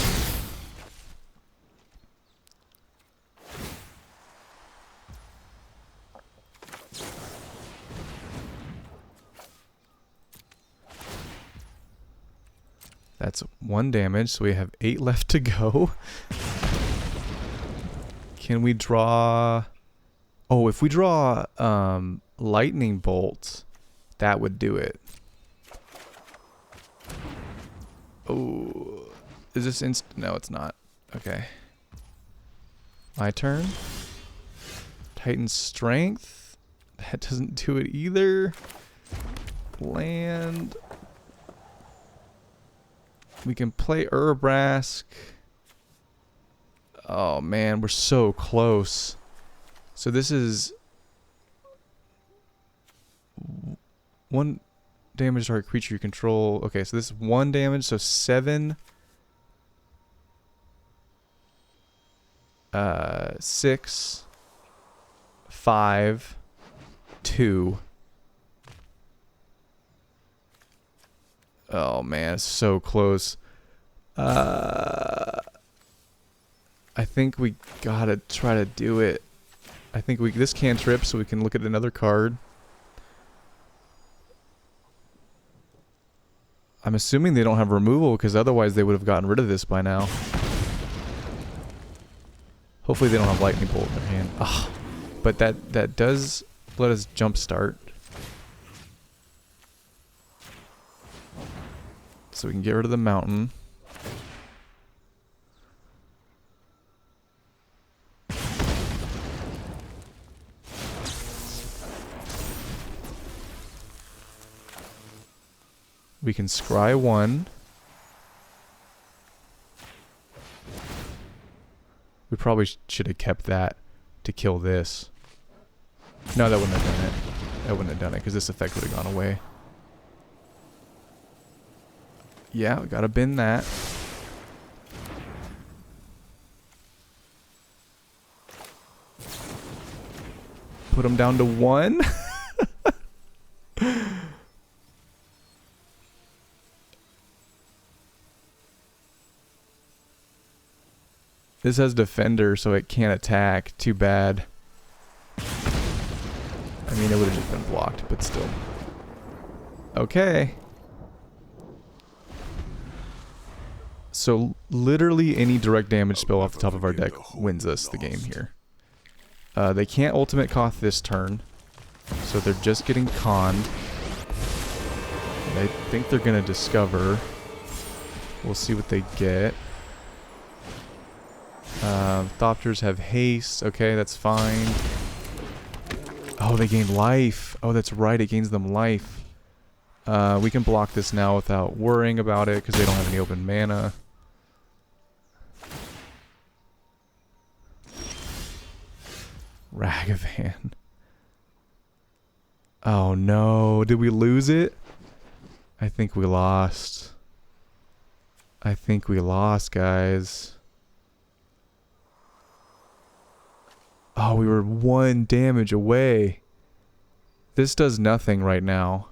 That's 1 damage, so we have 8 left to go. Can we draw... Oh, if we draw lightning bolts, that would do it. Oh, is this instant? No, it's not. Okay. My turn. Titan Strength. That doesn't do it either. Land. We can play Urabrask. Oh man, we're so close. So this is 1 damage to our creature you control. Okay, so this is 1 damage, so 7. 6. 5. 2. Oh man, it's so close. I think we gotta try to do it. I think this cantrip so we can look at another card. I'm assuming they don't have removal because otherwise they would have gotten rid of this by now. Hopefully they don't have lightning bolt in their hand. Ah, but that does let us jumpstart. So we can get rid of the mountain. We can scry 1. We probably should have kept that to kill this. No, that wouldn't have done it. That wouldn't have done it because this effect would have gone away. Yeah, we gotta bin that. Put him down to 1. This has defender, so it can't attack. Too bad. I mean, it would have just been blocked, but still. Okay. So literally any direct damage spell off the top of our deck wins us the game here. They can't ultimate Koth this turn, so they're just getting conned. And I think they're gonna discover. We'll see what they get. Thopters have haste. Okay, that's fine. Oh, they gain life. Oh, that's right. It gains them life. We can block this now without worrying about it because they don't have any open mana. Ragavan. Oh no. Did we lose it? I think we lost. I think we lost, guys. Oh, we were 1 damage away. This does nothing right now.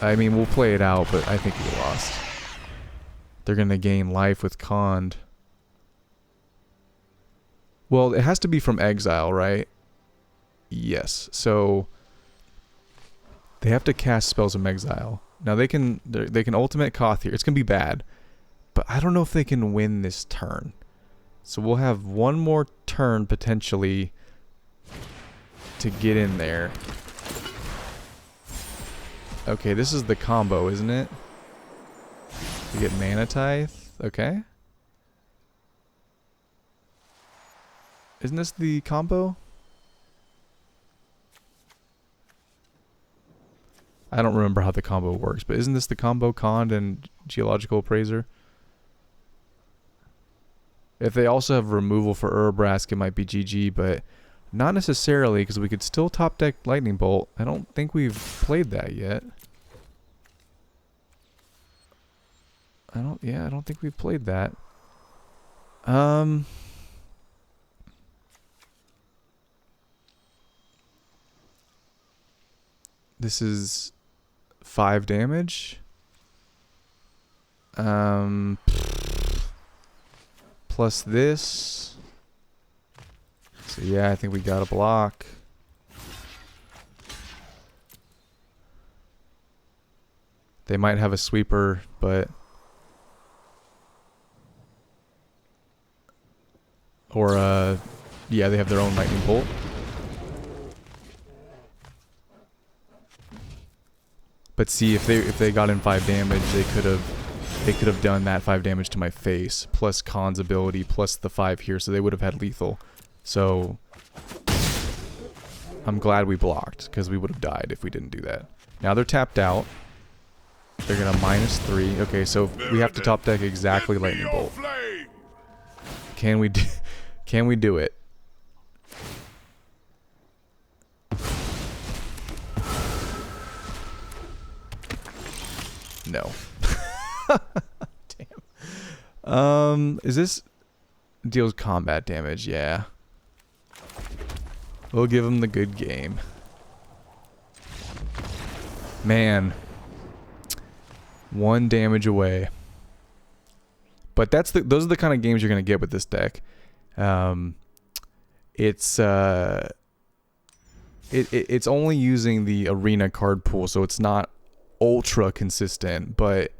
I mean, we'll play it out, but I think we lost. They're going to gain life with Cond. Well, it has to be from exile, right? Yes. So they have to cast spells from exile. Now they can ultimate Koth here. It's going to be bad. But I don't know if they can win this turn. So we'll have 1 more turn potentially to get in there. Okay, this is the combo, isn't it? We get Mana Tithe. Okay. Isn't this the combo? I don't remember how the combo works, but isn't this the combo, Cond and Geological Appraiser? If they also have removal for Urabrask, it might be GG, but not necessarily, because we could still top deck Lightning Bolt. I don't think we've played that yet. I don't think we've played that. This is 5 damage. Plus this. So yeah, I think we got a block. They might have a sweeper, but... Or, yeah, they have their own lightning bolt. But see, if they got in 5 damage, they could have done that 5 damage to my face, plus Khan's ability, plus the 5 here, so they would have had lethal. So I'm glad we blocked, because we would have died if we didn't do that. Now they're tapped out. They're gonna -3. Okay, so we have to top deck exactly lightning bolt. Can we do it? No. Damn. Is this deals combat damage? Yeah. We'll give him the good game. Man. 1 damage away. But those are the kind of games you're gonna get with this deck. It's only using the arena card pool, so it's not ultra consistent, but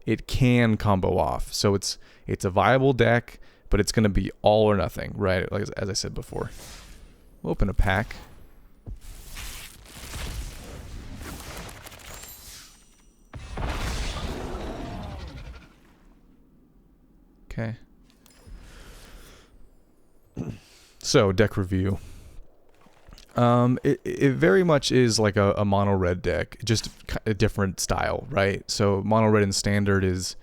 it can combo off. So it's a viable deck, but it's gonna be all or nothing, right? Like as I said before. We'll open a pack. Okay. So, deck review. It very much is like a mono red deck, just a different style, right? So mono red and standard is,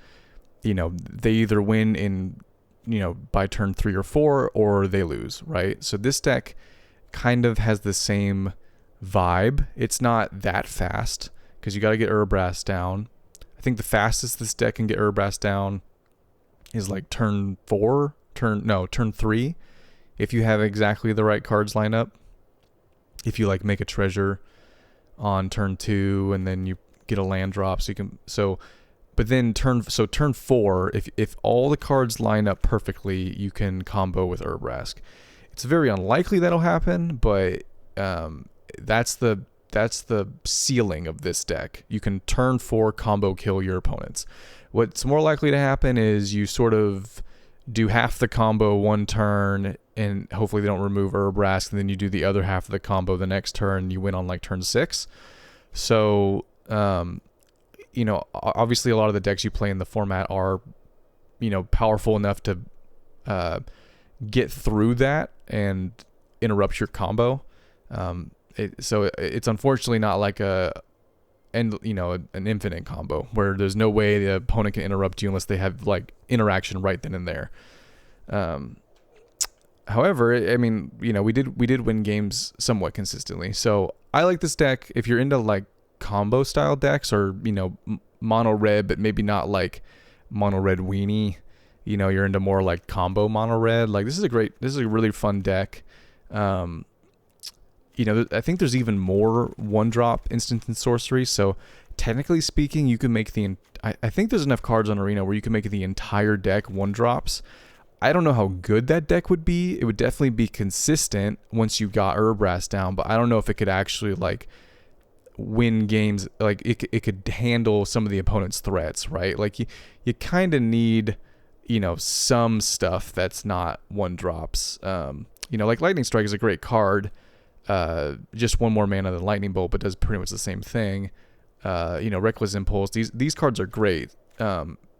you know, they either win in, you know, by turn 3 or 4, or they lose, right? So this deck kind of has the same vibe. It's not that fast because you got to get Urabrask down. I think the fastest this deck can get Urabrask down is like turn 3, if you have exactly the right cards line up. If you like make a treasure on turn 2 and then you get a land drop, so you can but then turn 4, if all the cards line up perfectly, you can combo with Urabrask. It's very unlikely that'll happen, but that's the ceiling of this deck. You can turn 4 combo kill your opponents. What's more likely to happen is you sort of do half the combo one turn, and hopefully they don't remove Urabrask, and then you do the other half of the combo the next turn, you win on like turn 6. So, you know, obviously a lot of the decks you play in the format are, you know, powerful enough to get through that and interrupt your combo. So it's unfortunately not like an infinite combo where there's no way the opponent can interrupt you unless they have like interaction right then and there. However, I mean, you know, we did win games somewhat consistently. So I like this deck if you're into like combo style decks, or, you know, mono red, but maybe not like mono red weenie. You know, you're into more like combo mono red. Like this is a really fun deck. You know, I think there's even more 1-drop instant and sorcery. So technically speaking, you can make I think there's enough cards on Arena where you can make the entire deck 1-drops. I don't know how good that deck would be. It would definitely be consistent once you got Urabrask down, but I don't know if it could actually like win games. Like it could handle some of the opponent's threats, right? Like you kind of need, you know, some stuff that's not 1-drops. You know, like Lightning Strike is a great card. Just 1 more mana than Lightning Bolt, but does pretty much the same thing. You know, Reckless Impulse. These cards are great.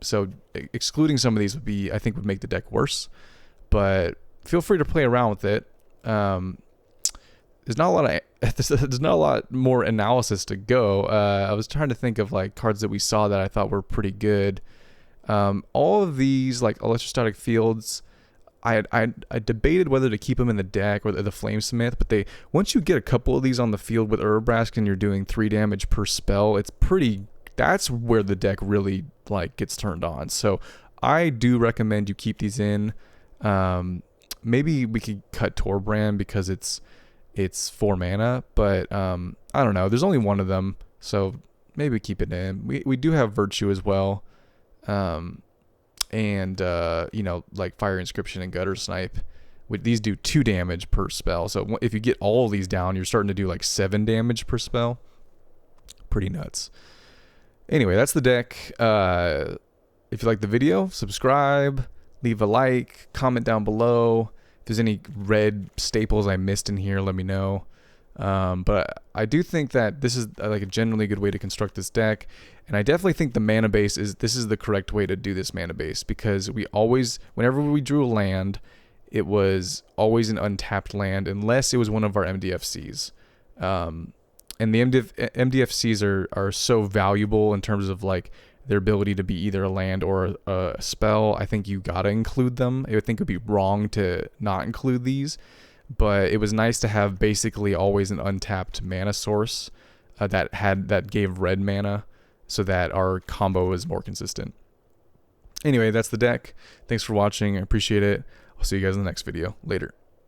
So excluding some of these would make the deck worse. But feel free to play around with it. There's not a lot more analysis to go. I was trying to think of like cards that we saw that I thought were pretty good. All of these like Electrostatic Fields, I debated whether to keep them in the deck or the Flamesmith, but once you get a couple of these on the field with Urabrask and you're doing 3 damage per spell, that's where the deck really like gets turned on. So I do recommend you keep these in. Maybe we could cut Torbrand because it's 4 mana, but I don't know. There's only 1 of them, so maybe keep it in. We do have Virtue as well. And you know, like Fire Inscription and Gutter Snipe. These do 2 damage per spell. So if you get all of these down, you're starting to do like 7 damage per spell. Pretty nuts. Anyway, that's the deck. If you like the video, subscribe, leave a like, comment down below. If there's any red staples I missed in here, let me know. But I do think that this is like a generally good way to construct this deck, and I definitely think the mana base is the correct way to do this mana base, because we always, whenever we drew a land, it was always an untapped land unless it was one of our MDFCs. And the MDFCs are so valuable in terms of like their ability to be either a land or a spell. I think you gotta include them. I would think it would be wrong to not include these. But it was nice to have basically always an untapped mana source that gave red mana, so that our combo is more consistent. Anyway, that's the deck. Thanks for watching. I appreciate it. I'll see you guys in the next video. Later.